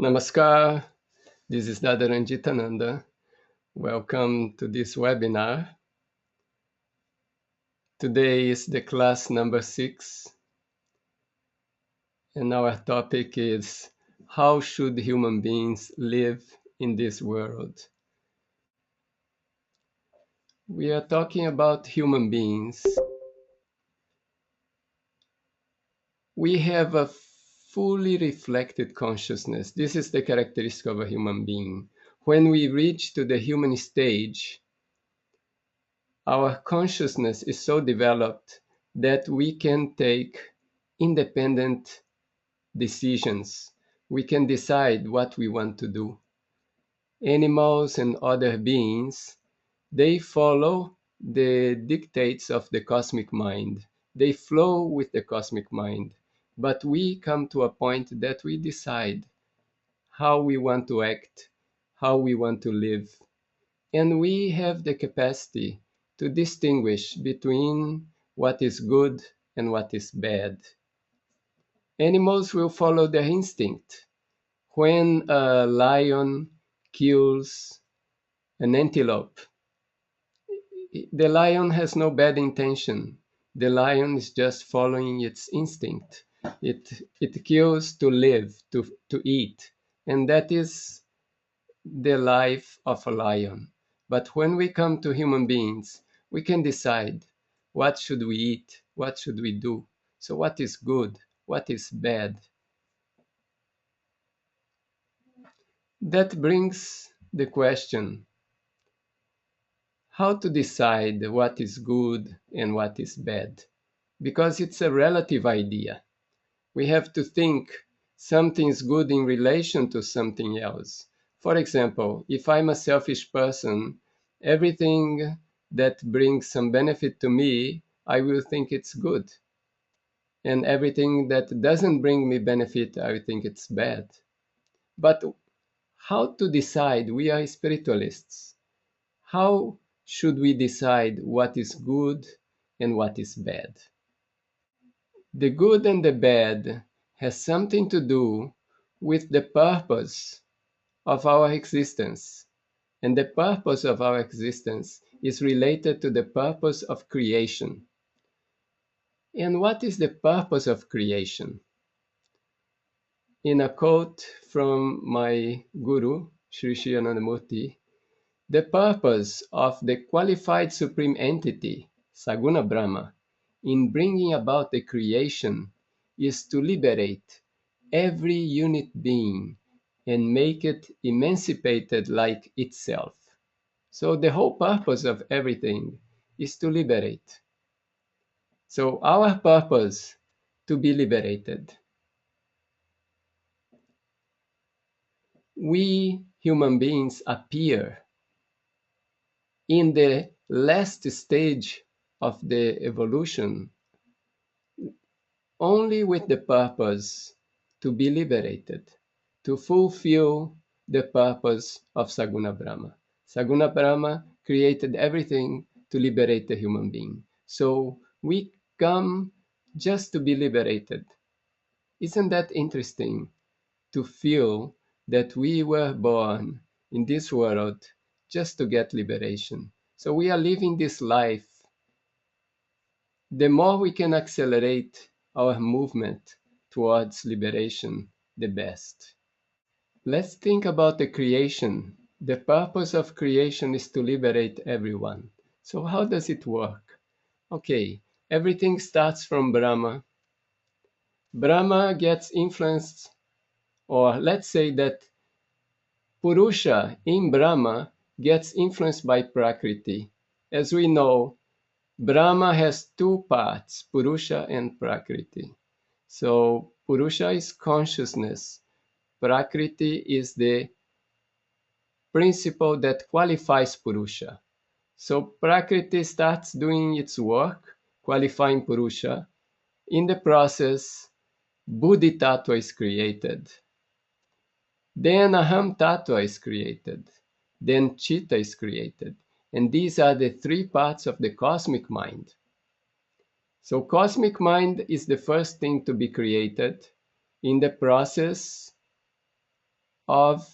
Namaskar, this is Dada Rainjitananda. Welcome to this webinar. Today is the class number 6, and our topic is how should human beings live in this world? We are talking about human beings. We have a fully reflected consciousness. This is the characteristic of a human being. When we reach to the human stage, our consciousness is so developed that we can take independent decisions. We can decide what we want to do. Animals and other beings, they follow the dictates of the cosmic mind. They flow with the cosmic mind. But we come to a point that we decide how we want to act, how we want to live. And we have the capacity to distinguish between what is good and what is bad. Animals will follow their instinct. When a lion kills an antelope, the lion has no bad intention. The lion is just following its instinct. It kills to live, to eat. And that is the life of a lion. But when we come to human beings, we can decide what should we eat, what should we do. So what is good, what is bad? That brings the question, how to decide what is good and what is bad? Because it's a relative idea. We have to think something is good in relation to something else. For example, if I'm a selfish person, everything that brings some benefit to me, I will think it's good. And everything that doesn't bring me benefit, I will think it's bad. But how to decide? We are spiritualists. How should we decide what is good and what is bad? The good and the bad has something to do with the purpose of our existence. And the purpose of our existence is related to the purpose of creation. And what is the purpose of creation? In a quote from my guru, Sri Sri Anandamurti, the purpose of the qualified supreme entity, Saguna Brahma, in bringing about the creation is to liberate every unit being and make it emancipated like itself. So the whole purpose of everything is to liberate. So our purpose to be liberated. We human beings appear in the last stage of the evolution only with the purpose to be liberated, to fulfill the purpose of Saguna Brahma. Saguna Brahma created everything to liberate the human being. So we come just to be liberated. Isn't that interesting to feel that we were born in this world just to get liberation? So we are living this life. The more we can accelerate our movement towards liberation, the best. Let's think about the creation. The purpose of creation is to liberate everyone. So how does it work? Okay, everything starts from Brahma. Brahma gets influenced, or let's say that Purusha in Brahma gets influenced by Prakriti. As we know, Brahma has two parts, Purusha and Prakriti. So Purusha is consciousness. Prakriti is the principle that qualifies Purusha. So Prakriti starts doing its work, qualifying Purusha. In the process, Buddhi Tattva is created. Then Aham Tattva is created. Then Chitta is created. And these are the three parts of the cosmic mind. So cosmic mind is the first thing to be created. In the process, of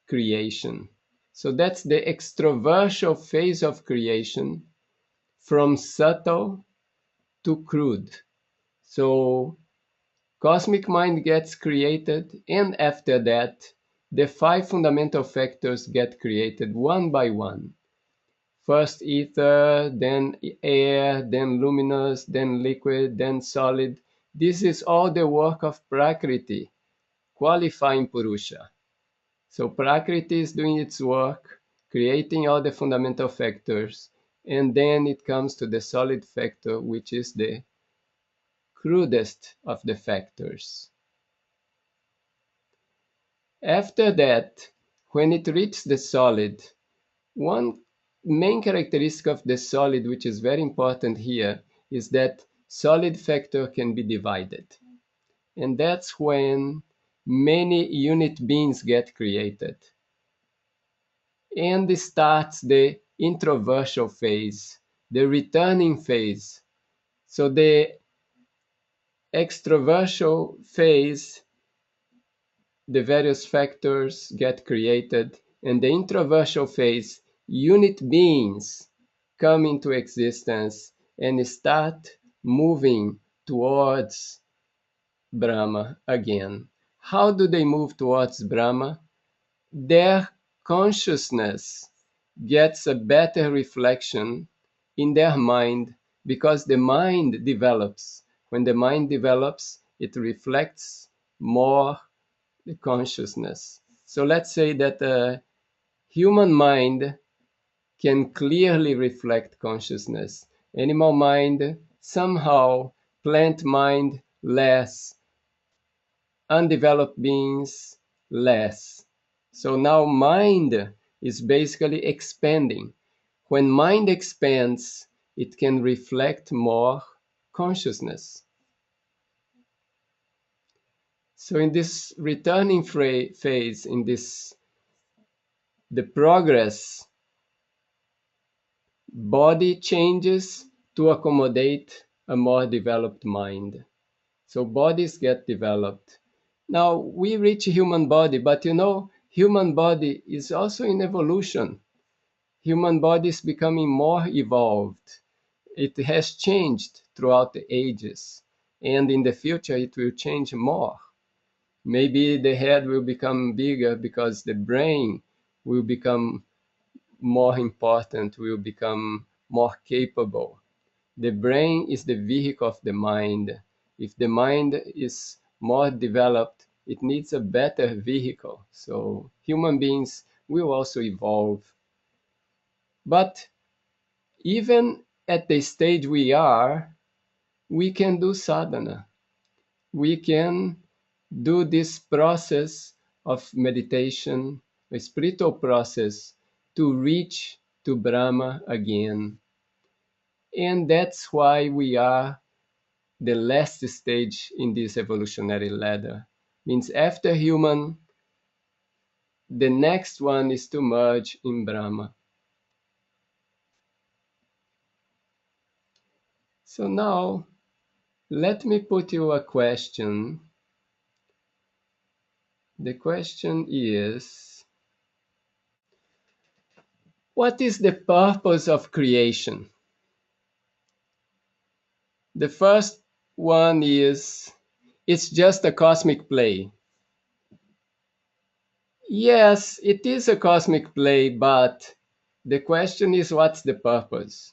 creation. So that's the extroversial phase of creation, from subtle to crude. So cosmic mind gets created, and after that, the five fundamental factors get created one by one. First ether, then air, then luminous, then liquid, then solid. This is all the work of Prakriti, qualifying Purusha. So Prakriti is doing its work, creating all the fundamental factors, and then it comes to the solid factor, which is the crudest of the factors. After that, when it reaches the solid, one main characteristic of the solid, which is very important here, is that solid factor can be divided. And that's when many unit beings get created. And starts the introversial phase, the returning phase. So the extroversial phase, the various factors get created, and the introversial phase, unit beings come into existence and start moving towards Brahma again. How do they move towards Brahma? Their consciousness gets a better reflection in their mind, because the mind develops. When the mind develops, it reflects more the consciousness. So let's say that a human mind can clearly reflect consciousness. Animal mind, somehow, plant mind, less, undeveloped beings, less. So now mind is basically expanding. When mind expands, it can reflect more consciousness. So in this returning phase, in this the progress, body changes to accommodate a more developed mind. So bodies get developed. Now we reach human body, but human body is also in evolution. Human body is becoming more evolved. It has changed throughout the ages, and in the future it will change more. Maybe the head will become bigger because the brain will become more important, will become more capable. The brain is the vehicle of the mind. If the mind is more developed, it needs a better vehicle. So human beings will also evolve. But even at the stage we are, we can do sadhana. We can do this process of meditation, a spiritual process, to reach to Brahma again. And that's why we are the last stage in this evolutionary ladder. Means after human, the next one is to merge in Brahma. So now, let me put you a question. The question is, what is the purpose of creation? The first one is, it's just a cosmic play. Yes, it is a cosmic play, but the question is, what's the purpose?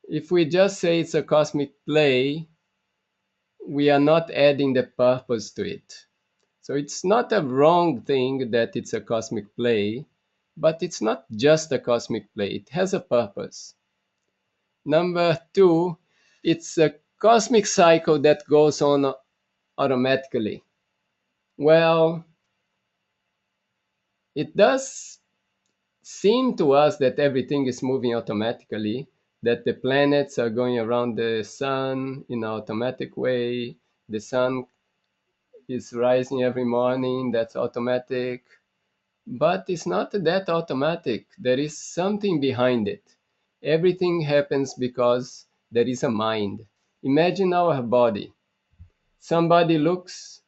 If we just say it's a cosmic play, we are not adding the purpose to it. So it's not a wrong thing that it's a cosmic play, but it's not just a cosmic play. It has a purpose. Number two, it's a cosmic cycle that goes on automatically. Well, it does seem to us that everything is moving automatically, that the planets are going around the sun in an automatic way, the sun is rising every morning, that's automatic. But it's not that automatic. There is something behind it. Everything happens because there is a mind. Imagine our body. Somebody looks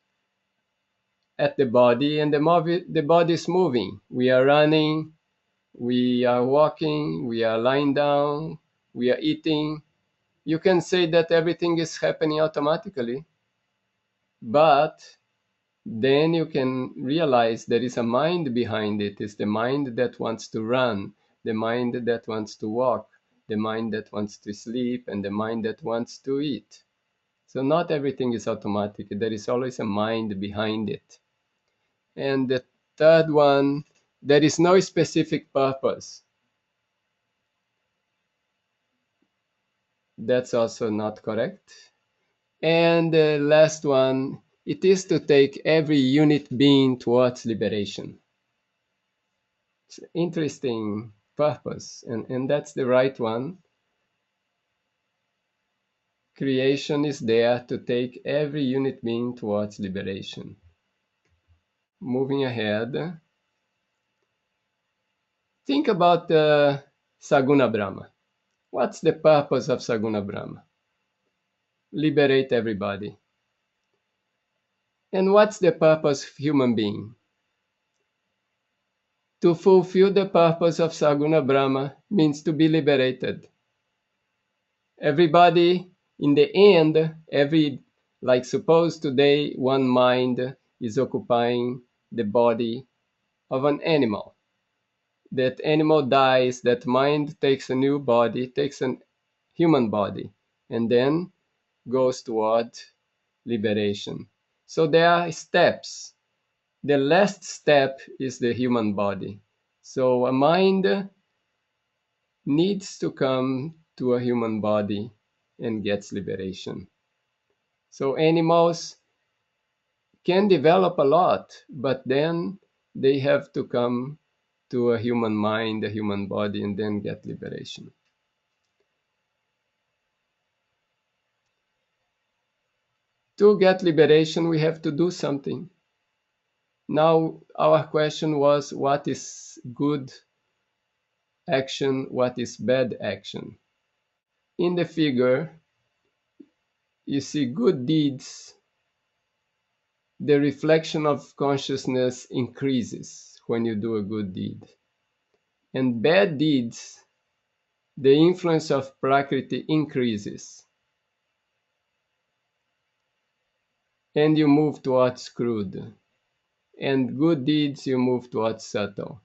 at the body, and the body is moving. We are running, we are walking, we are lying down, we are eating. You can say that everything is happening automatically, but then you can realize there is a mind behind it. It's the mind that wants to run, the mind that wants to walk, the mind that wants to sleep, and the mind that wants to eat. So not everything is automatic. There is always a mind behind it. And the third one, there is no specific purpose. That's also not correct. And the last one, it is to take every unit being towards liberation. It's an interesting purpose, and that's the right one. Creation is there to take every unit being towards liberation. Moving ahead, think about Saguna Brahma. What's the purpose of Saguna Brahma? Liberate everybody. And what's the purpose of human being? To fulfill the purpose of Saguna Brahma means to be liberated. Everybody, in the end, like suppose today one mind is occupying the body of an animal. That animal dies, that mind takes a new body, takes a human body, and then goes toward liberation. So there are steps. The last step is the human body. So a mind needs to come to a human body and gets liberation. So animals can develop a lot, but then they have to come to a human mind, a human body, and then get liberation. To get liberation, we have to do something. Now, our question was, what is good action? What is bad action? In the figure, you see good deeds. The reflection of consciousness increases when you do a good deed. And bad deeds, the influence of Prakriti increases. And you move towards crude. And good deeds, you move towards subtle.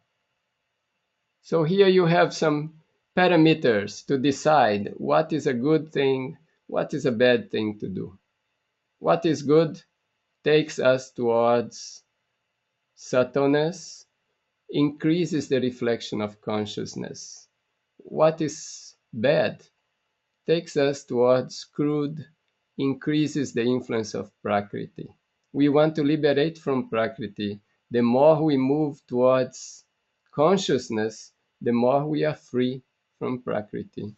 So here you have some parameters to decide what is a good thing, what is a bad thing to do. What is good takes us towards subtleness, increases the reflection of consciousness. What is bad takes us towards crude, increases the influence of Prakriti. We want to liberate from Prakriti. The more we move towards consciousness, the more we are free from Prakriti.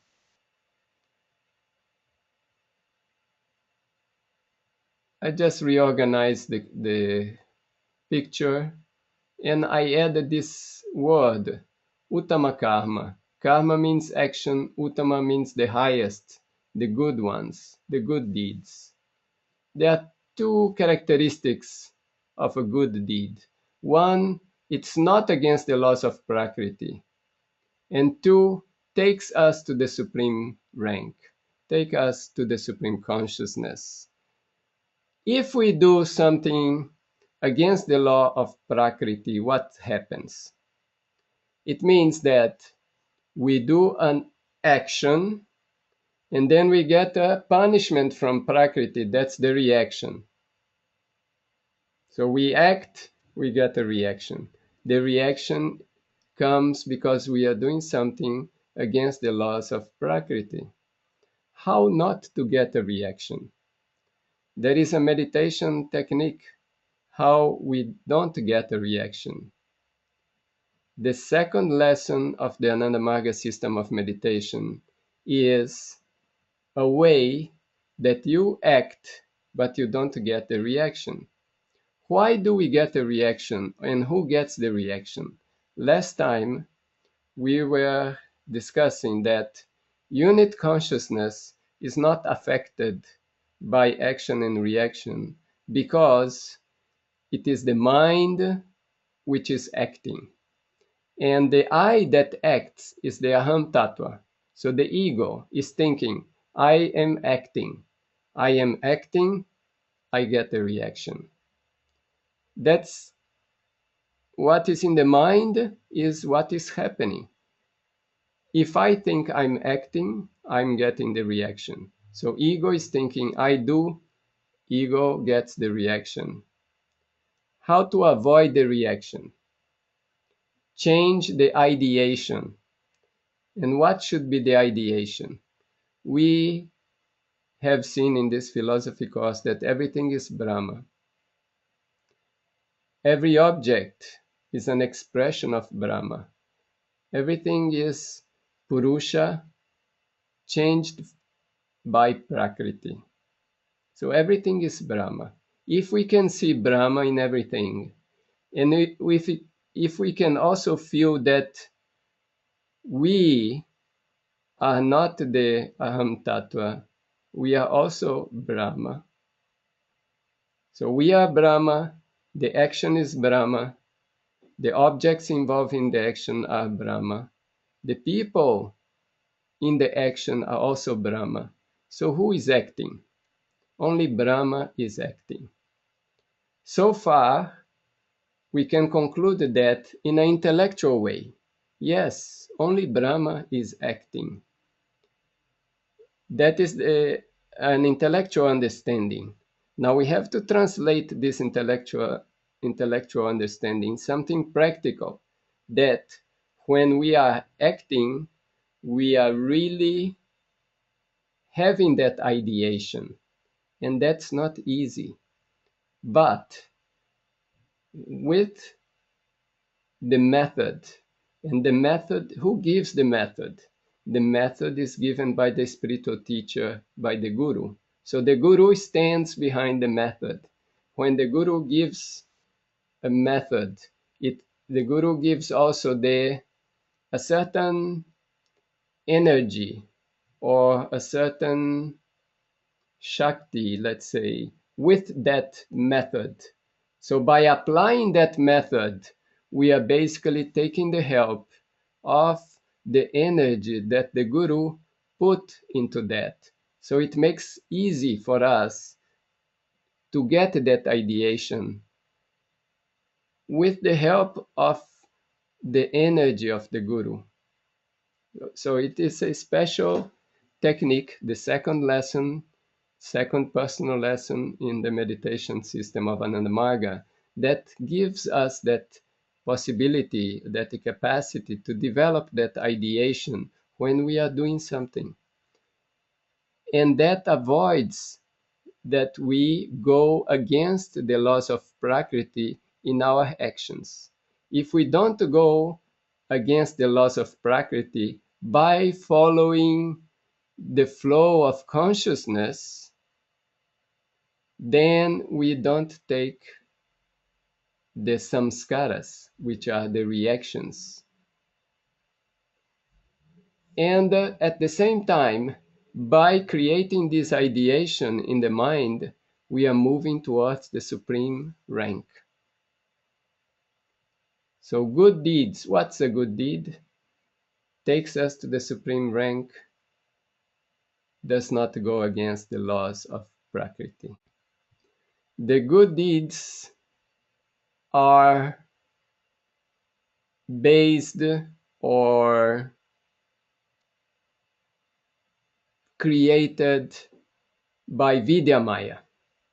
I just reorganized the picture and I added this word, Uttama Karma. Karma means action, Uttama means the highest, the good ones, the good deeds. There are two characteristics of a good deed. One, it's not against the laws of Prakriti. And two, takes us to the supreme rank, take us to the supreme consciousness. If we do something against the law of Prakriti, what happens? It means that we do an action and then we get a punishment from Prakriti. That's the reaction. So we act, we get a reaction. The reaction comes because we are doing something against the laws of Prakriti. How not to get a reaction? There is a meditation technique how we don't get a reaction. The second lesson of the Ananda Marga system of meditation is a way that you act but you don't get a reaction. Why do we get a reaction and who gets the reaction? Last time we were discussing that unit consciousness is not affected by action and reaction because it is the mind which is acting. And the I that acts is the aham tattva. So the ego is thinking, I am acting. I am acting, I get a reaction. That's what is in the mind is what is happening. If I think I'm acting, I'm getting the reaction. So ego is thinking, I do, ego gets the reaction. How to avoid the reaction? Change the ideation. And what should be the ideation? We have seen in this philosophy course that everything is Brahma. Every object is an expression of Brahma. Everything is Purusha changed by Prakriti. So everything is Brahma. If we can see Brahma in everything, and if we can also feel that we are not the Aham Tattva, we are also Brahma. So we are Brahma, the action is Brahma, the objects involved in the action are Brahma, the people in the action are also Brahma. So who is acting? Only Brahma is acting. So far, we can conclude that in an intellectual way, yes, only Brahma is acting. That is an intellectual understanding. Now we have to translate this intellectual understanding something practical, that when we are acting, we are really having that ideation, and that's not easy. But with the method, and the method, who gives the method? The method is given by the spiritual teacher, by the guru. So the guru stands behind the method. When the guru gives a method, the guru gives also a certain energy or a certain Shakti, let's say, with that method. So by applying that method, we are basically taking the help of the energy that the Guru put into that. So it makes easy for us to get that ideation with the help of the energy of the Guru. So it is a special technique, the second lesson, second personal lesson in the meditation system of Ananda Marga, that gives us that possibility, that capacity to develop that ideation when we are doing something. And that avoids that we go against the laws of Prakriti in our actions. If we don't go against the laws of Prakriti by following the flow of consciousness, then we don't take the samskaras, which are the reactions. And at the same time, by creating this ideation in the mind, we are moving towards the supreme rank. So good deeds, what's a good deed? Takes us to the supreme rank, does not go against the laws of Prakriti. The good deeds are based or created by Vidya Maya,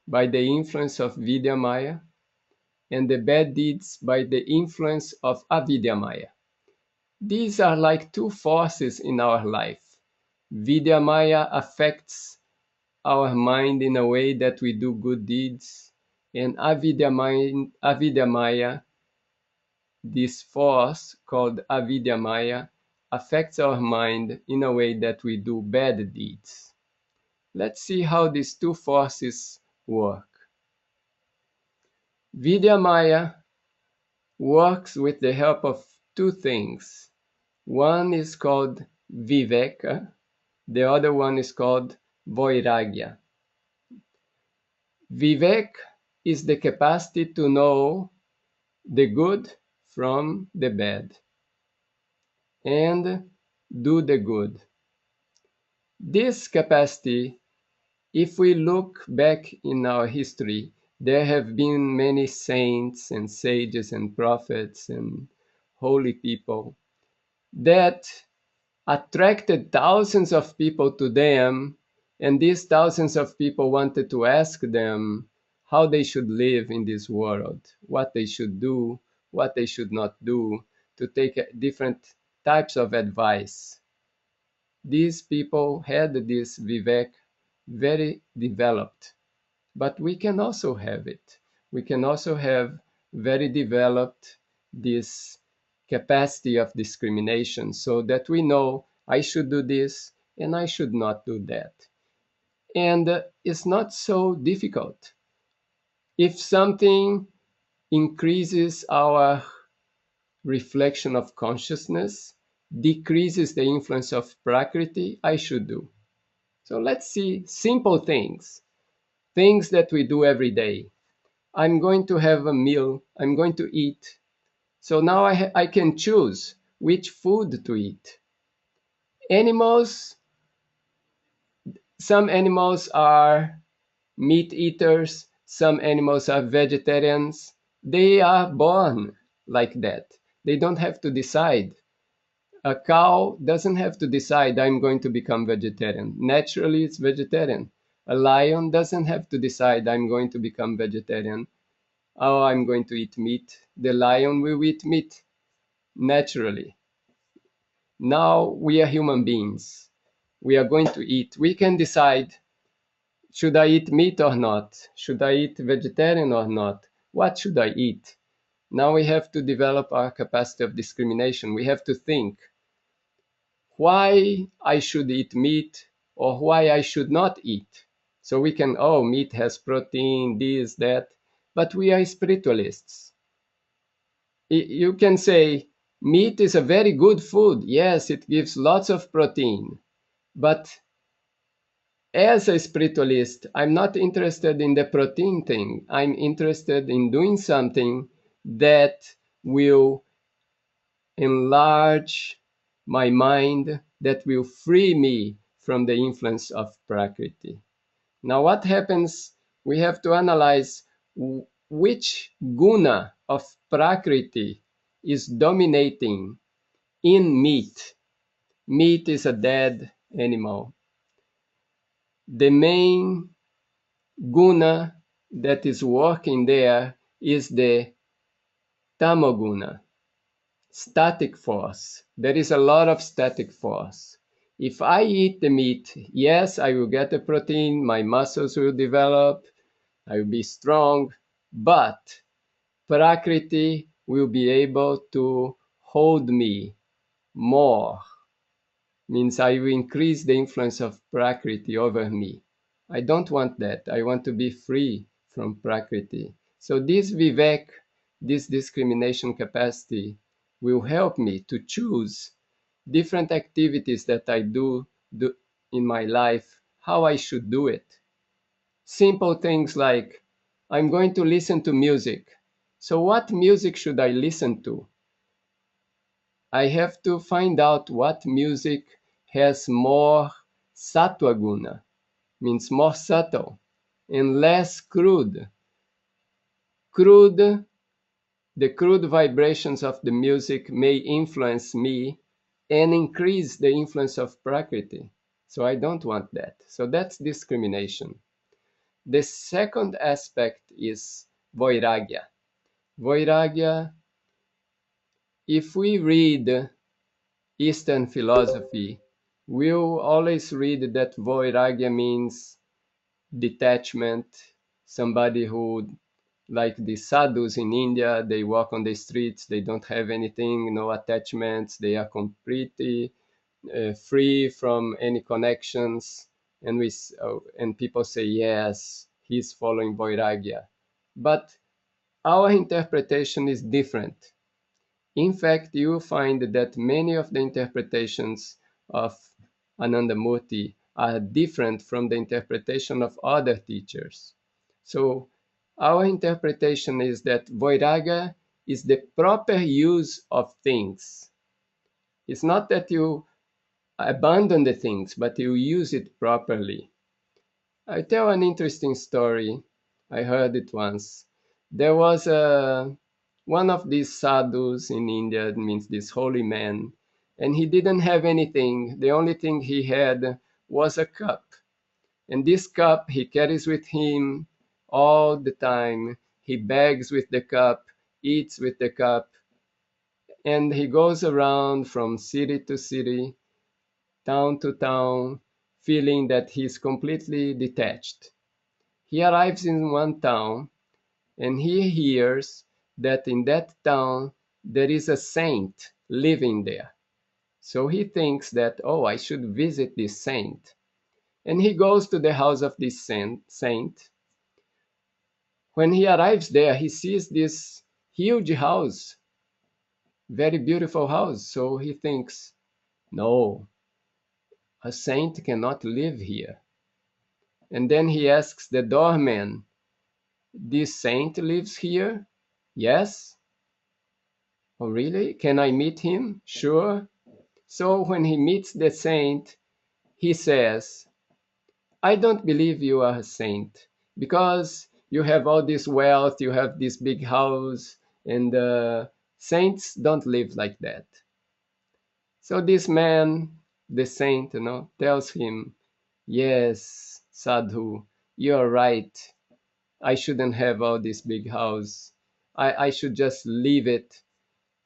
by the influence of Vidya Maya, and the bad deeds by the influence of Avidya Maya. These are like two forces in our life. Vidya Maya affects our mind in a way that we do good deeds, and Avidya Maya, this force called Avidya Maya, affects our mind in a way that we do bad deeds. Let's see how these two forces work. Vidya Maya works with the help of two things. One is called Viveka, the other one is called Vairagya. Vivek is the capacity to know the good from the bad and do the good. This capacity, if we look back in our history, there have been many saints and sages and prophets and holy people that attracted thousands of people to them, and these thousands of people wanted to ask them how they should live in this world, what they should do, what they should not do, to take different types of advice. These people had this Vivek very developed, but we can also have it. We can also have very developed this capacity of discrimination so that we know I should do this and I should not do that. And it's not so difficult. If something increases our reflection of consciousness, decreases the influence of Prakriti, I should do. So let's see simple things, things that we do every day. I'm going to have a meal, I'm going to eat. So now I can choose which food to eat. Animals, some animals are meat eaters, some animals are vegetarians. They are born like that. They don't have to decide. A cow doesn't have to decide, I'm going to become vegetarian. Naturally, it's vegetarian. A lion doesn't have to decide, I'm going to become vegetarian. Oh, I'm going to eat meat. The lion will eat meat naturally. Now we are human beings. We are going to eat. We can decide, should I eat meat or not? Should I eat vegetarian or not? What should I eat? Now we have to develop our capacity of discrimination. We have to think why I should eat meat or why I should not eat. So we can, oh, meat has protein, this, that, but we are spiritualists. You can say meat is a very good food. Yes, it gives lots of protein. But as a spiritualist, I'm not interested in the protein thing. I'm interested in doing something that will enlarge my mind, that will free me from the influence of Prakriti. Now, what happens? We have to analyze which guna of Prakriti is dominating in meat. Meat is a dead animal. The main guna that is working there is the tamoguna, static force. There is a lot of static force. If I eat the meat, yes, I will get the protein, my muscles will develop, I will be strong, but Prakriti will be able to hold me more. Means I will increase the influence of Prakriti over me. I don't want that. I want to be free from Prakriti. So this Vivek, this discrimination capacity, will help me to choose different activities that I do in my life, how I should do it. Simple things like, I'm going to listen to music. So what music should I listen to? I have to find out what music has more sattva guna, means more subtle, and less crude. Crude, the crude vibrations of the music may influence me and increase the influence of Prakriti. So I don't want that. So that's discrimination. The second aspect is Vairagya. Vairagya, if we read Eastern philosophy, we'll always read that Vairagya means detachment, somebody who, like the sadhus in India, they walk on the streets, they don't have anything, no attachments, they are completely free from any connections. And people say, yes, he's following Vairagya. But our interpretation is different. In fact, you will find that many of the interpretations of Anandamurti are different from the interpretation of other teachers. So Our interpretation is that Vairagya is the proper use of things. It's not that you abandon the things, but you use it properly. I tell an interesting story. I heard it once. There was one of these sadhus in India, it means this holy man, and he didn't have anything. The only thing he had was a cup. And this cup he carries with him all the time. He begs with the cup, eats with the cup, and he goes around from city to city, town to town, feeling that he's completely detached. He arrives in one town and he hears that in that town there is a saint living there. So he thinks that, oh, I should visit this saint. And he goes to the house of this saint. When he arrives there, he sees this huge house, very beautiful house. So he thinks, no, a saint cannot live here. And then he asks the doorman, this saint lives here? Yes. Oh, really? Can I meet him? Sure. So when he meets the saint, he says, I don't believe you are a saint because you have all this wealth, you have this big house, and saints don't live like that. So this man, the saint, tells him, yes, Sadhu, you're right. I shouldn't have all this big house. I should just leave it.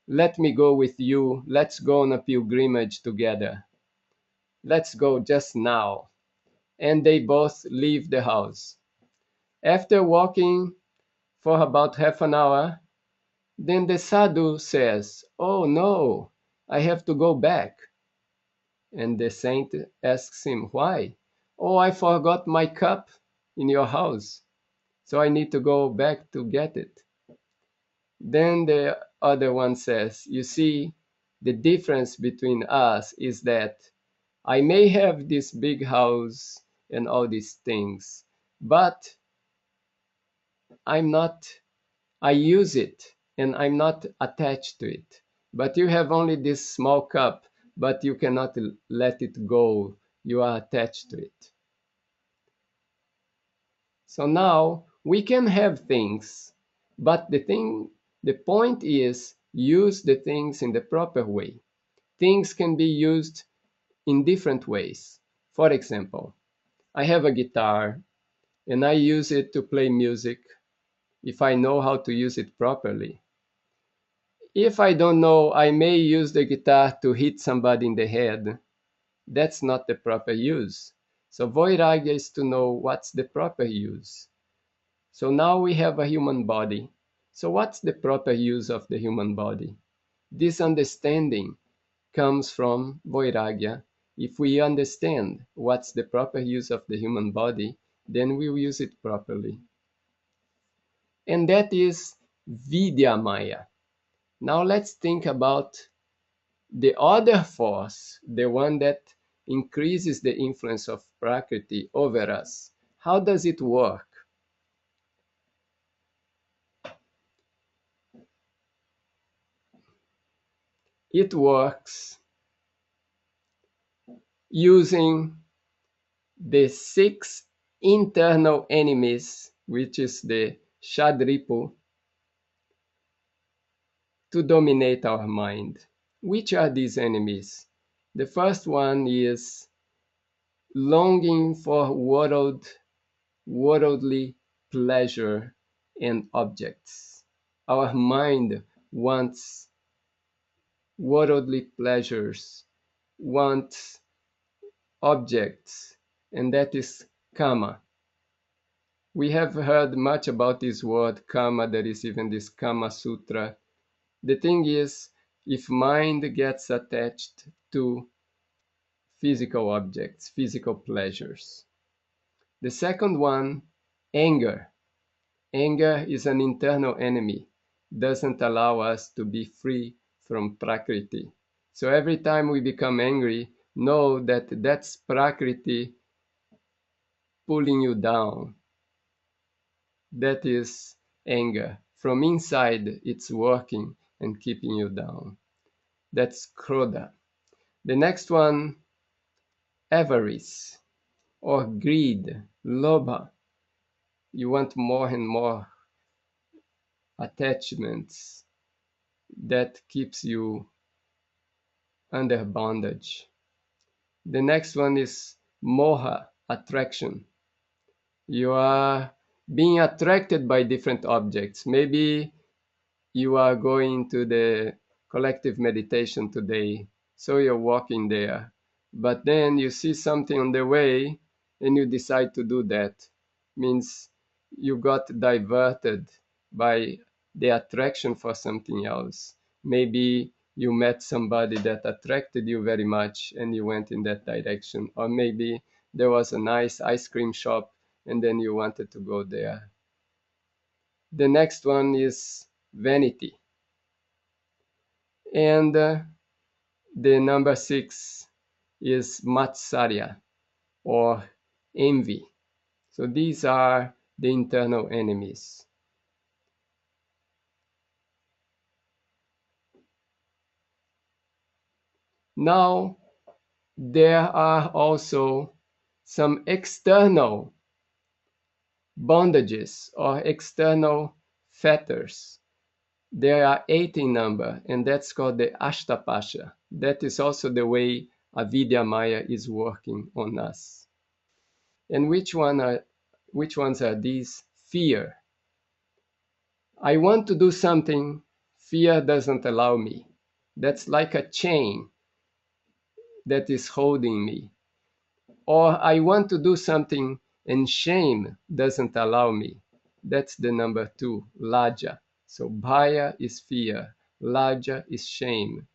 Let me go with you. Let's go on a pilgrimage together. Let's go just now. And they both leave the house. After walking for about half an hour, then the sadhu says, oh no, I have to go back. And the saint asks him, why? Oh, I forgot my cup in your house, so I need to go back to get it. Then the other one says, you see, the difference between us is that I may have this big house and all these things, but I'm not, I use it and I'm not attached to it. But you have only this small cup, but you cannot let it go. You are attached to it. So now we can have things, but the point is use the things in the proper way. Things can be used in different ways. For example, I have a guitar and I use it to play music if I know how to use it properly. If I don't know, I may use the guitar to hit somebody in the head. That's not the proper use. So Vairagya is to know what's the proper use. So now we have a human body. So what's the proper use of the human body? This understanding comes from Vairagya. If we understand what's the proper use of the human body, then we will use it properly. And that is Vidya Maya. Now let's think about the other force, the one that increases the influence of Prakriti over us. How does it work? It works using the 6 internal enemies, which is the Shadripu, to dominate our mind. Which are these enemies? The first one is longing for worldly pleasure and objects. Our mind wants worldly pleasures, wants objects, and that is kama. We have heard much about this word kama. There is even this Kama Sutra. The thing is, if mind gets attached to physical objects, physical pleasures. The second one, anger. Anger is an internal enemy, doesn't allow us to be free from Prakriti. So every time we become angry, know that that's Prakriti pulling you down. That is anger. From inside, it's working and keeping you down. That's krodha. The next one, avarice or greed, lobha. You want more and more attachments that keeps you under bondage. The next one is moha, attraction. You are being attracted by different objects. Maybe you are going to the collective meditation today, so you're walking there. But then you see something on the way and you decide to do that. Means you got diverted by the attraction for something else. Maybe you met somebody that attracted you very much and you went in that direction. Or maybe there was a nice ice cream shop and then you wanted to go there. The next one is vanity. And the number 6 is matsarya or envy. So these are the internal enemies. Now, there are also some external bondages or external fetters. There are 8 in number, and that's called the Ashtapasha. That is also the way Avidya Maya is working on us. And which ones are these? Fear. I want to do something, fear doesn't allow me. That's like a chain that is holding me. Or I want to do something and shame doesn't allow me. That's the number 2, Laja. So Bhaya is fear, Laja is shame.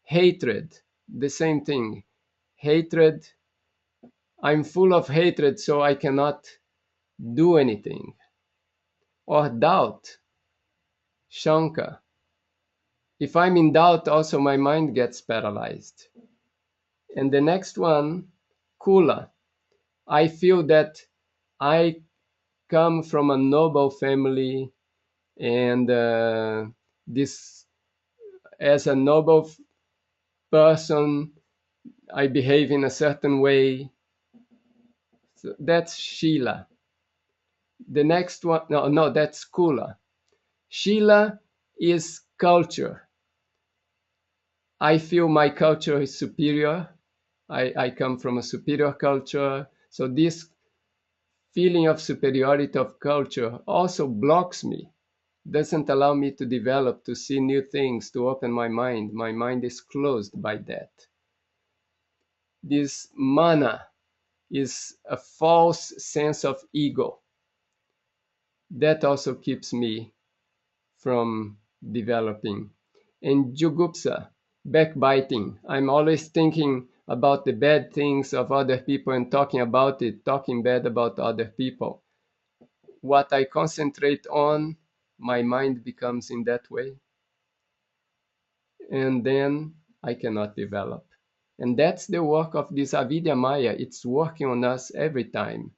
Hatred, the same thing. Hatred, I'm full of hatred, so I cannot do anything. Or doubt, Shanka. If I'm in doubt, also my mind gets paralyzed. And the next one, Kula. I feel that I come from a noble family, and this, as a noble person, I behave in a certain way. So that's Shila. The next one, no, that's Kula. Shila is culture. I feel my culture is superior. I come from a superior culture. So this feeling of superiority of culture also blocks me, doesn't allow me to develop, to see new things, to open my mind. My mind is closed by that. This mana is a false sense of ego. That also keeps me from developing. And jugupsa, backbiting. I'm always thinking about the bad things of other people and talking about it, talking bad about other people. What I concentrate on, my mind becomes in that way. And then I cannot develop. And that's the work of this avidya maya. It's working on us every time.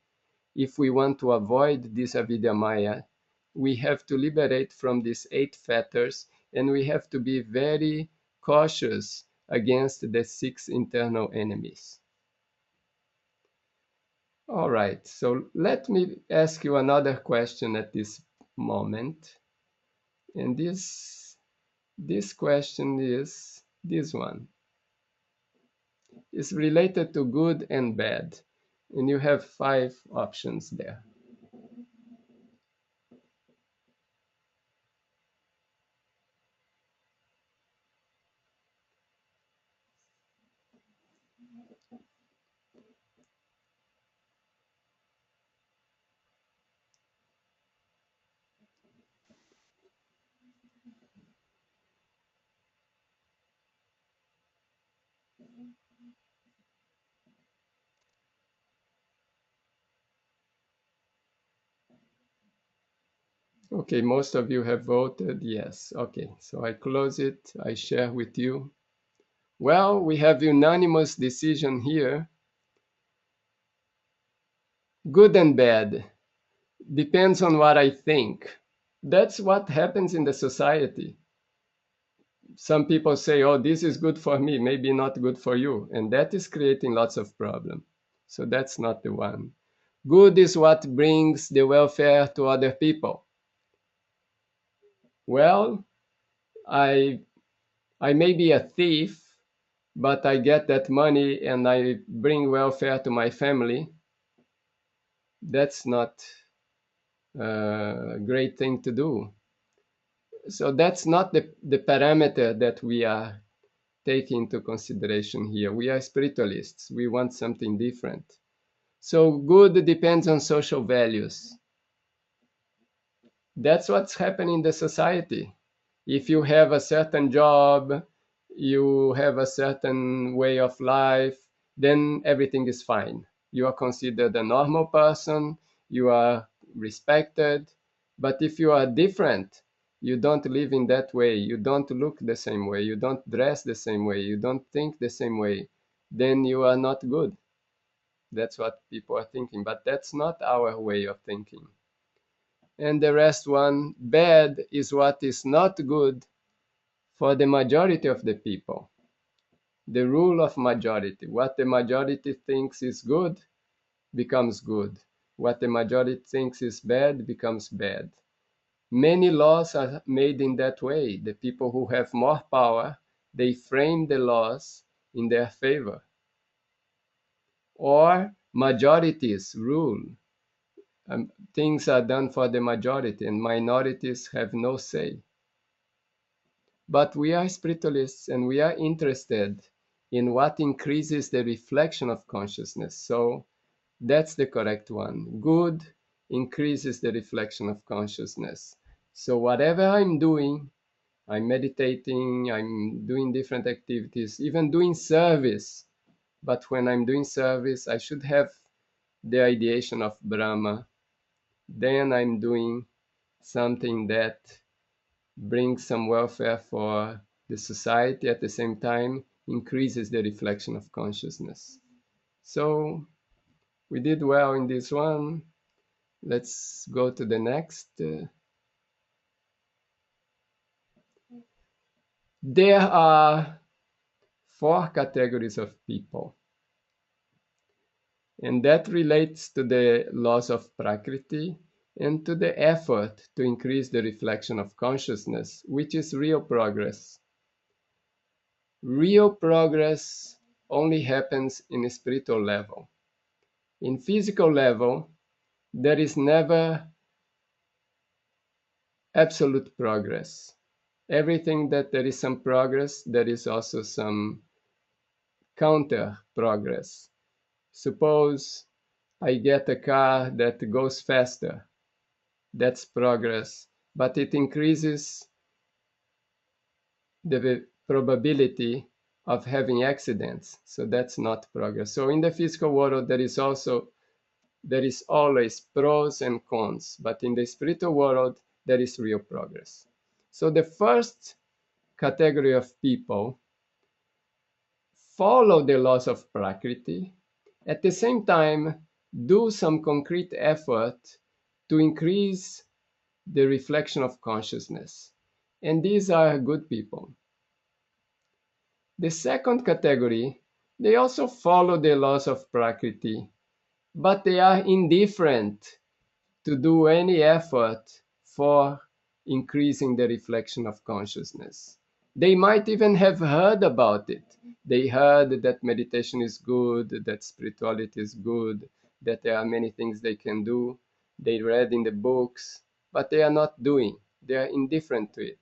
If we want to avoid this avidya maya, we have to liberate from these 8 fetters, and we have to be very cautious against the 6 internal enemies. All right, so let me ask you another question at this moment. And this question is this one. It's related to good and bad. And you have 5 options there. Okay, most of you have voted yes. Okay, so I close it. I share with you. Well, we have unanimous decision here. Good and bad. depends on what I think. That's what happens in the society. Some people say, oh, this is good for me, maybe not good for you. And that is creating lots of problems. So that's not the one. Good is what brings the welfare to other people. Well, I I may be a thief, but I get that money and I bring welfare to my family. That's not a great thing to do. So that's not the parameter that we are taking into consideration here. We are spiritualists. We want something different. So good depends on social values. That's what's happening in the society. If you have a certain job, you have a certain way of life, then everything is fine. You are considered a normal person, you are respected. But if you are different, you don't live in that way, you don't look the same way, you don't dress the same way, you don't think the same way, then you are not good. That's what people are thinking, but that's not our way of thinking. And the rest one, bad is what is not good for the majority of the people. The rule of majority. What the majority thinks is good becomes good. What the majority thinks is bad becomes bad. Many laws are made in that way. The people who have more power, they frame the laws in their favor. Or majorities rule. Things are done for the majority and minorities have no say. But we are spiritualists and we are interested in what increases the reflection of consciousness. So that's the correct one. Good increases the reflection of consciousness. So whatever I'm doing, I'm meditating, I'm doing different activities, even doing service. But when I'm doing service, I should have the ideation of Brahma. Then I'm doing something that brings some welfare for the society, at the same time increases the reflection of consciousness. So we did well in this one. Let's go to the next. There are four categories of people, and that relates to the laws of Prakriti and to the effort to increase the reflection of consciousness, which is real progress. Real progress only happens in a spiritual level. In physical level, there is never absolute progress. Everything that there is some progress, there is also some counter progress. Suppose I get a car that goes faster. That's progress, but it increases the probability of having accidents. So that's not progress. So in the physical world, there is always pros and cons, but in the spiritual world, there is real progress. So the first category of people follow the laws of Prakriti, at the same time, do some concrete effort to increase the reflection of consciousness. And these are good people. The second category, they also follow the laws of Prakriti, but they are indifferent to do any effort for increasing the reflection of consciousness. They might even have heard about it. They heard that meditation is good, that spirituality is good, that there are many things they can do. They read in the books, but they are not doing. They are indifferent to it.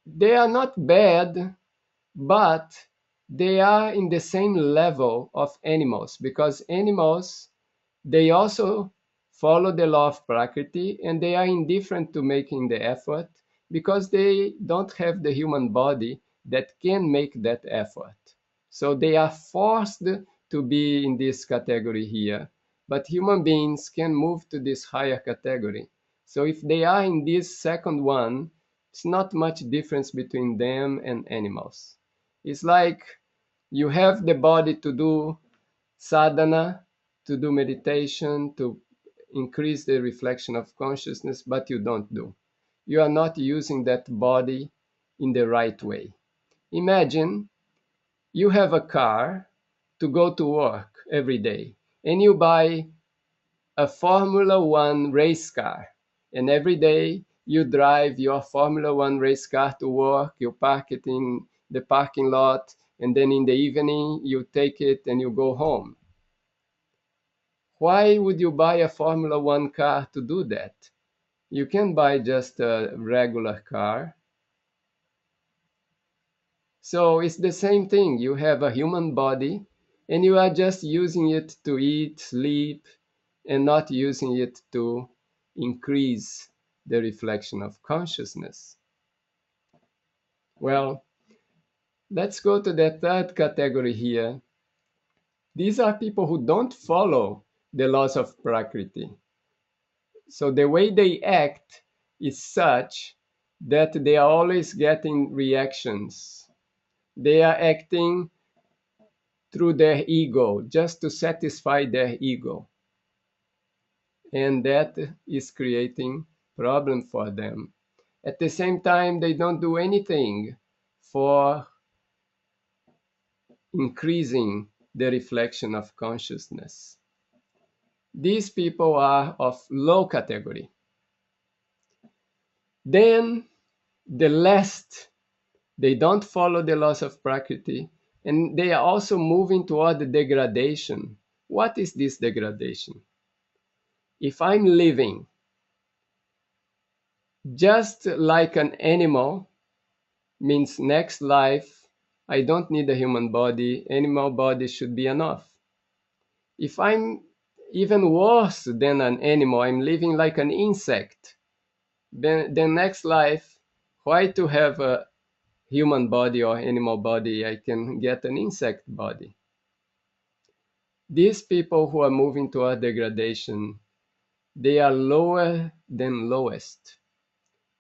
They are not bad, but they are in the same level of animals, because animals, they also follow the law of Prakriti and they are indifferent to making the effort because they don't have the human body that can make that effort. So they are forced to be in this category here. But human beings can move to this higher category. So if they are in this second one, it's not much difference between them and animals. It's like you have the body to do sadhana, to do meditation, to increase the reflection of consciousness, but you don't do. You are not using that body in the right way. Imagine you have a car to go to work every day, and you buy a Formula One race car, and every day you drive your Formula One race car to work, you park it in the parking lot, and then in the evening you take it and you go home. Why would you buy a Formula One car to do that? You can buy just a regular car. So it's the same thing. You have a human body and you are just using it to eat, sleep, and not using it to increase the reflection of consciousness. Well, let's go to the third category here. These are people who don't follow the laws of Prakriti. So the way they act is such that they are always getting reactions. They are acting through their ego, just to satisfy their ego. And that is creating problem for them. At the same time, they don't do anything for increasing the reflection of consciousness. These people are of low category. Then the last, they don't follow the laws of Prakriti, and they are also moving toward the degradation. What is this degradation? If I'm living just like an animal, means next life, I don't need a human body, animal body should be enough. If I'm even worse than an animal, I'm living like an insect, then the next life, why to have a human body or animal body? I can get an insect body. These people who are moving toward degradation, they are lower than lowest,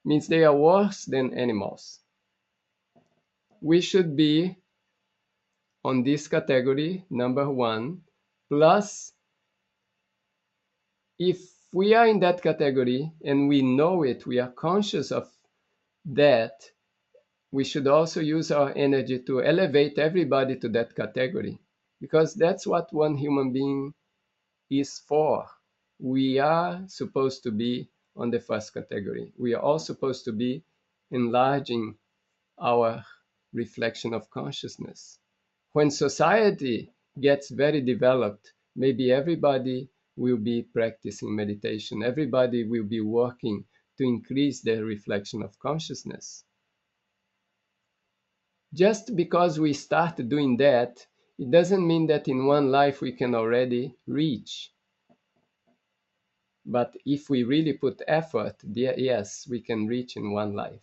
means they are worse than animals. We should be on this category, number 1, plus if we are in that category and we know it, we are conscious of that, we should also use our energy to elevate everybody to that category, because that's what one human being is for. We are supposed to be on the first category. We are all supposed to be enlarging our reflection of consciousness. When society gets very developed, maybe everybody will be practicing meditation. Everybody will be working to increase their reflection of consciousness. Just because we start doing that, it doesn't mean that in one life we can already reach. But if we really put effort, yes, we can reach in one life.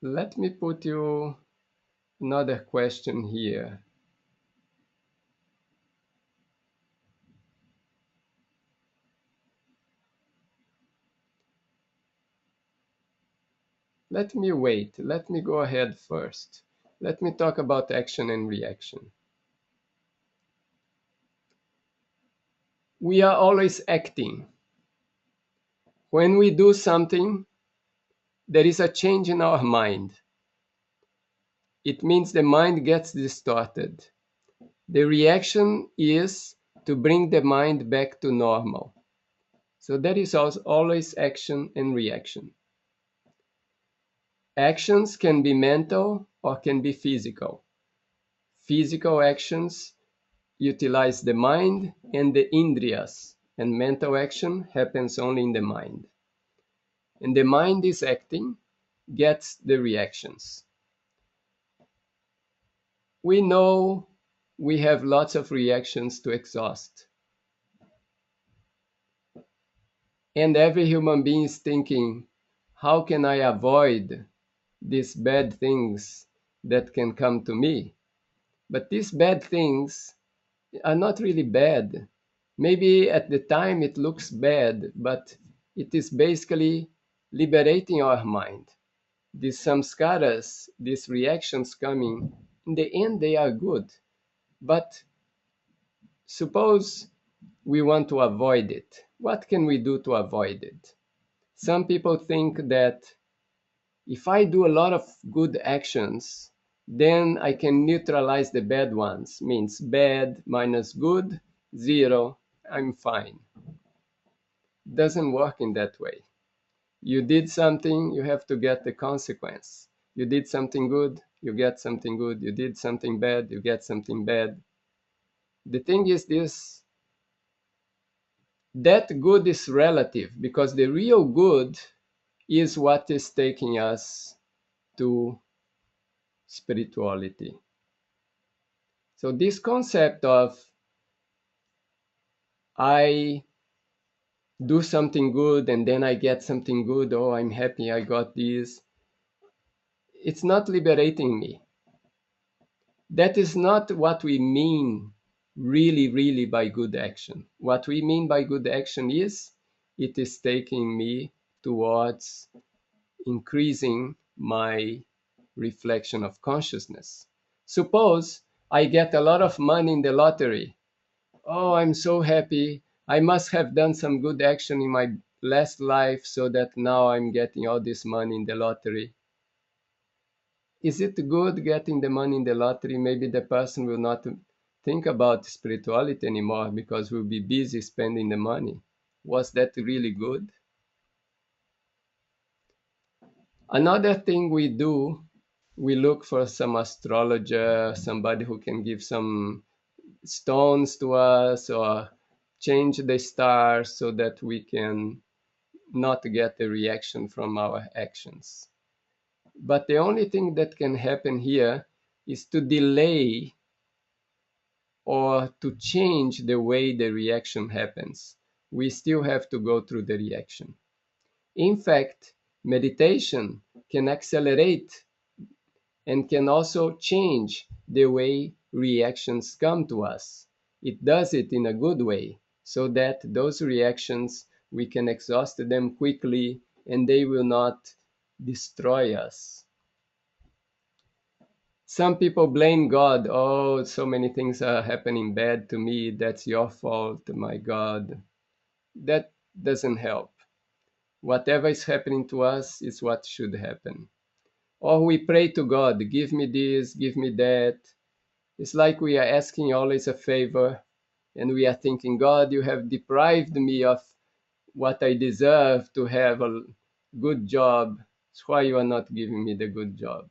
Let me put you another question here. Let me wait. Let me go ahead first. Let me talk about action and reaction. We are always acting. When we do something, there is a change in our mind. It means the mind gets distorted. The reaction is to bring the mind back to normal. So there is always action and reaction. Actions can be mental or can be physical. Physical actions utilize the mind and the indriyas, and mental action happens only in the mind. And the mind is acting, gets the reactions. We know we have lots of reactions to exhaust. And every human being is thinking, how can I avoid these bad things that can come to me? But these bad things are not really bad. Maybe at the time it looks bad, but it is basically liberating our mind. These samskaras, these reactions coming, in the end they are good. But suppose we want to avoid it. What can we do to avoid it? Some people think that if I do a lot of good actions, then I can neutralize the bad ones. Means bad minus good, zero, I'm fine. Doesn't work in that way. You did something, you have to get the consequence. You did something good, you get something good. You did something bad, you get something bad. The thing is this, that good is relative because the real good is what is taking us to spirituality. So this concept of I do something good and then I get something good, oh, I'm happy I got this, it's not liberating me. That is not what we mean really by good action. What we mean by good action is it is taking me towards increasing my reflection of consciousness. Suppose I get a lot of money in the lottery. Oh, I'm so happy. I must have done some good action in my last life so that now I'm getting all this money in the lottery. Is it good getting the money in the lottery? Maybe the person will not think about spirituality anymore because we'll be busy spending the money. Was that really good? Another thing we do, we look for some astrologer, somebody who can give some stones to us or change the stars so that we can not get a reaction from our actions. But the only thing that can happen here is to delay or to change the way the reaction happens. We still have to go through the reaction. In fact, meditation can accelerate and can also change the way reactions come to us. It does it in a good way so that those reactions, we can exhaust them quickly and they will not destroy us. Some people blame God. Oh, so many things are happening bad to me. That's your fault, my God. That doesn't help. Whatever is happening to us is what should happen. Or we pray to God, give me this, give me that. It's like we are asking always a favor and we are thinking, God, you have deprived me of what I deserve to have a good job. That's why you are not giving me the good job.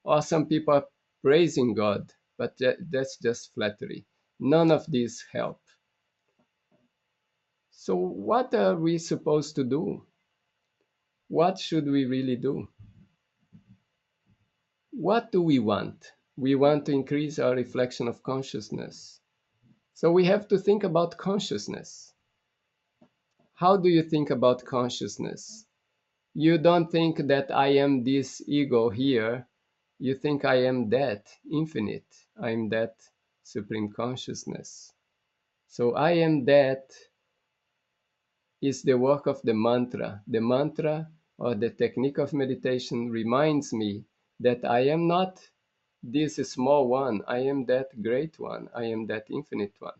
Or some people are praising God, but that's just flattery. None of these help. So, what are we supposed to do? What should we really do? What do we want? We want to increase our reflection of consciousness. So, we have to think about consciousness. How do you think about consciousness? You don't think that I am this ego here. You think I am that infinite. I am that supreme consciousness. So I am that is the work of the mantra. The mantra or the technique of meditation reminds me that I am not this small one. I am that great one. I am that infinite one.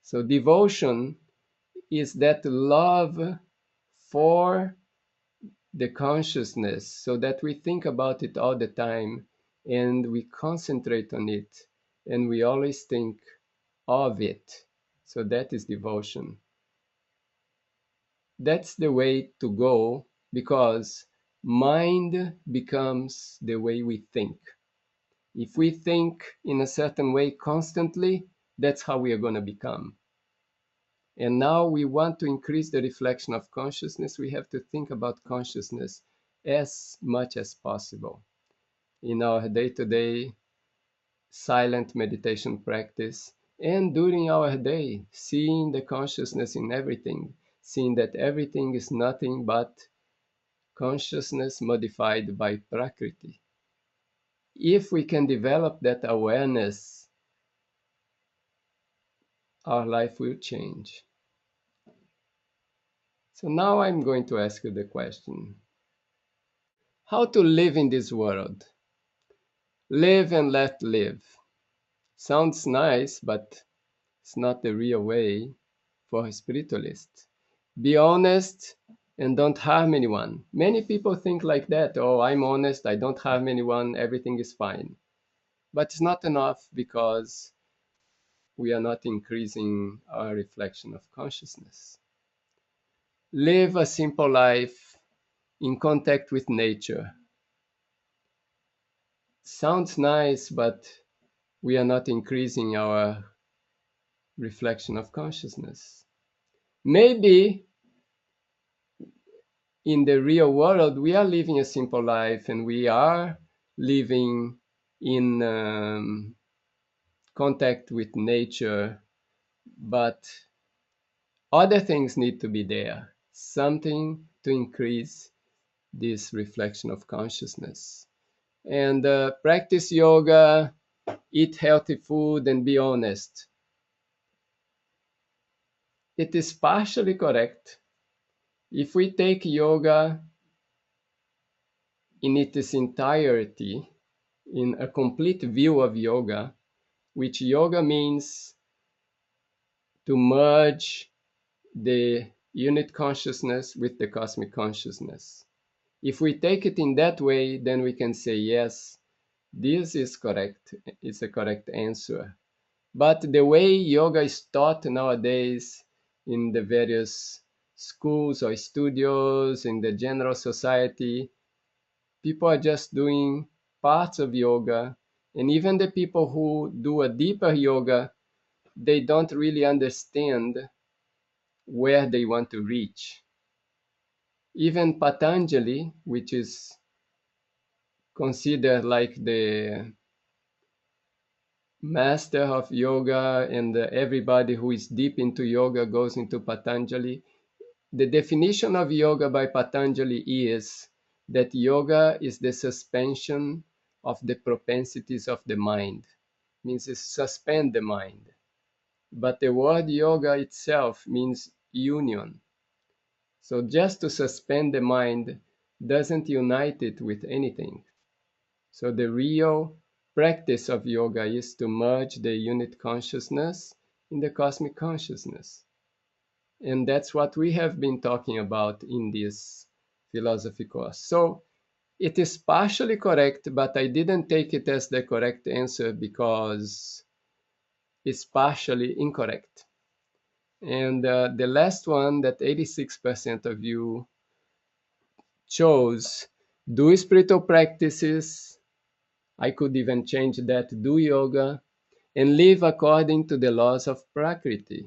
So devotion is that love for the consciousness so that we think about it all the time and we concentrate on it and we always think of it. So that is devotion. That's the way to go because mind becomes the way we think. If we think in a certain way constantly, that's how we are going to become. And now we want to increase the reflection of consciousness. We have to think about consciousness as much as possible in our day-to-day silent meditation practice and during our day, seeing the consciousness in everything, seeing that everything is nothing but consciousness modified by Prakriti. If we can develop that awareness, our life will change. So now I'm going to ask you the question, how to live in this world? Live and let live. Sounds nice, but it's not the real way for a spiritualist. Be honest and don't harm anyone. Many people think like that. Oh, I'm honest, I don't harm anyone, everything is fine. But it's not enough because we are not increasing our reflection of consciousness. Live a simple life in contact with nature. Sounds nice, but we are not increasing our reflection of consciousness. Maybe in the real world, we are living a simple life and we are living in contact with nature, but other things need to be there, something to increase this reflection of consciousness. And practice yoga, eat healthy food, and be honest. It is partially correct. If we take yoga in its entirety, in a complete view of yoga, which yoga means to merge the unit consciousness with the cosmic consciousness. If we take it in that way, then we can say, yes, this is correct. It's a correct answer. But the way yoga is taught nowadays in the various schools or studios, in the general society, people are just doing parts of yoga. And even the people who do a deeper yoga, they don't really understand where they want to reach. Even Patanjali, which is considered like the master of yoga, and everybody who is deep into yoga goes into Patanjali. The definition of yoga by Patanjali is that yoga is the suspension of the propensities of the mind. Means it suspend the mind. But the word yoga itself means union. So just to suspend the mind doesn't unite it with anything. So the real practice of yoga is to merge the unit consciousness in the cosmic consciousness. And that's what we have been talking about in this philosophy course. So it is partially correct, but I didn't take it as the correct answer because it's partially incorrect. And the last one that 86% of you chose, do spiritual practices. I could even change that, do yoga, and live according to the laws of Prakriti.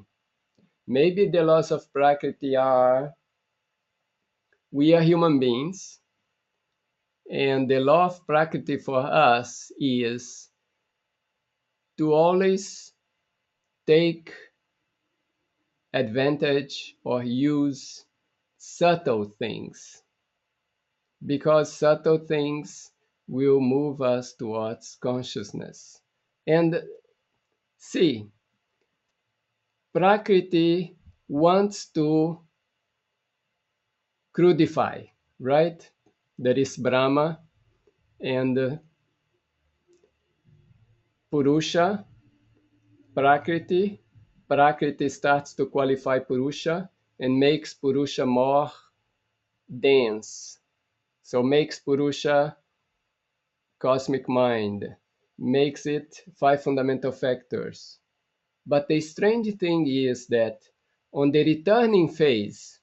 Maybe the laws of Prakriti are, we are human beings, and the law of Prakriti for us is to always take advantage or use subtle things, because subtle things will move us towards consciousness. And see, Prakriti wants to crudify, right? There is Brahma and Purusha, Prakriti. Prakriti starts to qualify Purusha and makes Purusha more dense. So makes Purusha cosmic mind, makes it five fundamental factors. But the strange thing is that on the returning phase,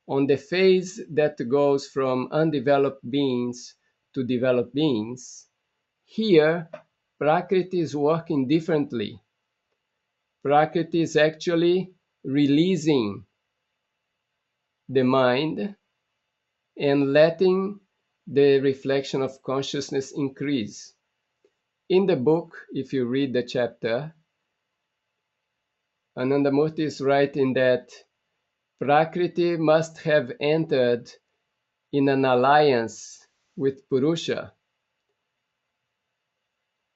on the phase that goes from undeveloped beings to developed beings, here Prakriti is working differently. Prakriti is actually releasing the mind and letting the reflection of consciousness increase. In the book, if you read the chapter, Anandamurti is writing that Prakriti must have entered in an alliance with Purusha,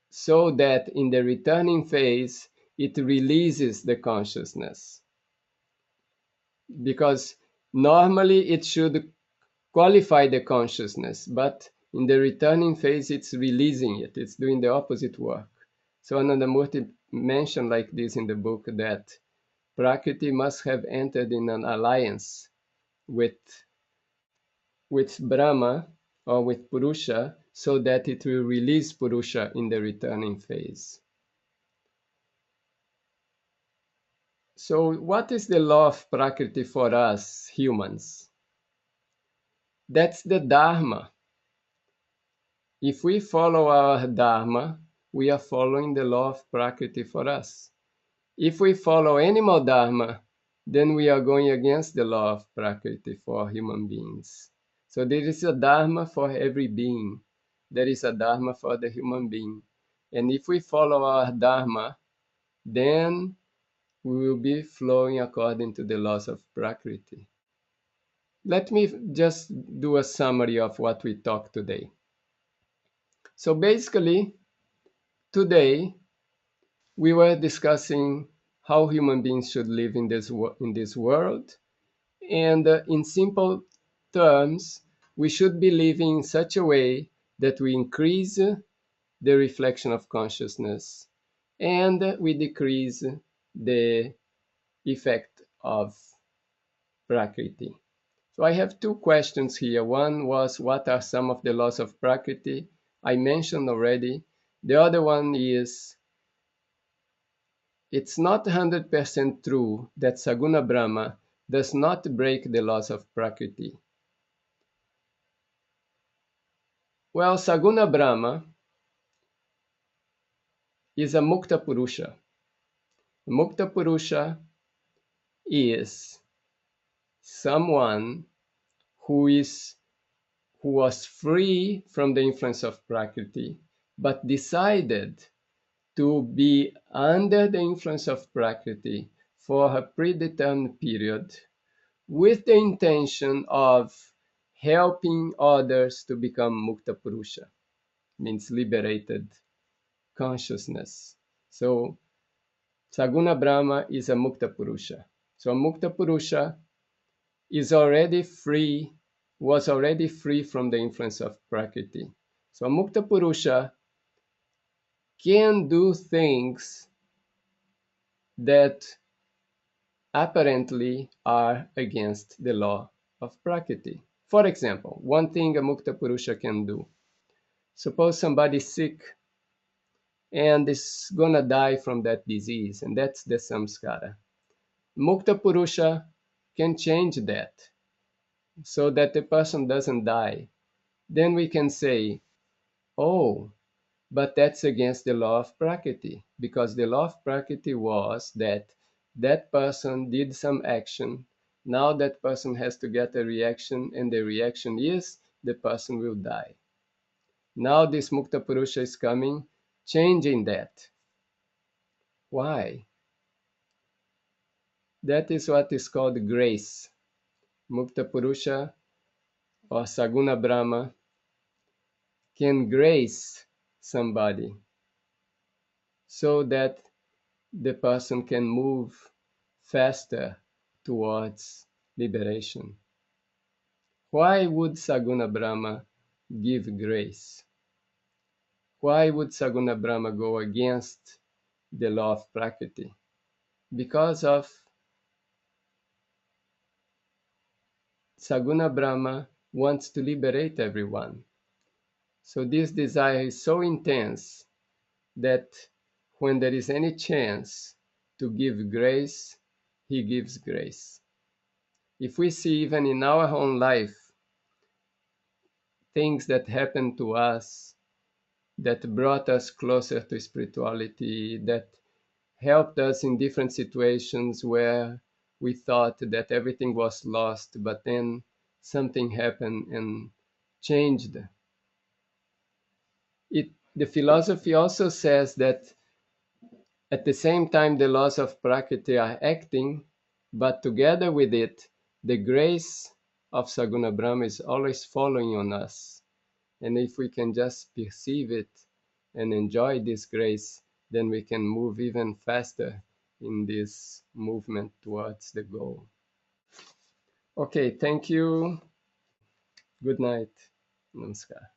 so that in the returning phase, it releases the consciousness. Because normally it should qualify the consciousness, but In the returning phase, it's releasing it. It's doing the opposite work. So Anandamurti mentioned like this in the book that Prakriti must have entered in an alliance with Brahma or with Purusha so that it will release Purusha in the returning phase. So what is the law of Prakriti for us humans? That's the Dharma. If we follow our Dharma, we are following the law of Prakriti for us. If we follow animal Dharma, then we are going against the law of Prakriti for human beings. So there is a Dharma for every being. There is a Dharma for the human being. And if we follow our Dharma, then we will be flowing according to the laws of Prakriti. Let me just do a summary of what we talked today. So basically, today we were discussing how human beings should live in this world. And in simple terms, we should be living in such a way that we increase the reflection of consciousness and we decrease the effect of Prakriti. So I have two questions here. One was, what are some of the laws of Prakriti? I mentioned already. The other one is, it's not 100% true that Saguna Brahma does not break the laws of Prakriti. Well, Saguna Brahma is a Mukta Purusha. Mukta Purusha is someone who was free from the influence of Prakriti, but decided to be under the influence of Prakriti for a predetermined period with the intention of helping others to become Mukta Purusha, means liberated consciousness. So Saguna Brahma is a Mukta Purusha. So a Mukta Purusha was already free from the influence of Prakriti. So a Mukta Purusha can do things that apparently are against the law of Prakriti. For example, one thing a Mukta Purusha can do. Suppose somebody's sick and is gonna die from that disease, and that's the samskara. Mukta Purusha can change that so that the person doesn't die. Then we can say, oh, but that's against the law of Prakriti, because the law of Prakriti was that that person did some action. Now that person has to get a reaction, and the reaction is the person will die. Now this Mukta Purusha is coming, changing that. Why? That is what is called grace. Mukta Purusha or Saguna Brahma can grace somebody so that the person can move faster towards liberation. Why would Saguna Brahma give grace? Why would Saguna Brahma go against the law of Prakriti? Because of Saguna Brahma wants to liberate everyone. So this desire is so intense that when there is any chance to give grace, he gives grace. If we see even in our own life things that happened to us that brought us closer to spirituality, that helped us in different situations where we thought that everything was lost, but then something happened and changed it. The philosophy also says that at the same time the laws of Prakriti are acting, but together with it, the grace of Saguna Brahma is always following on us. And if we can just perceive it and enjoy this grace, then we can move even faster in this movement towards the goal. Okay, thank you. Good night. Namaskar.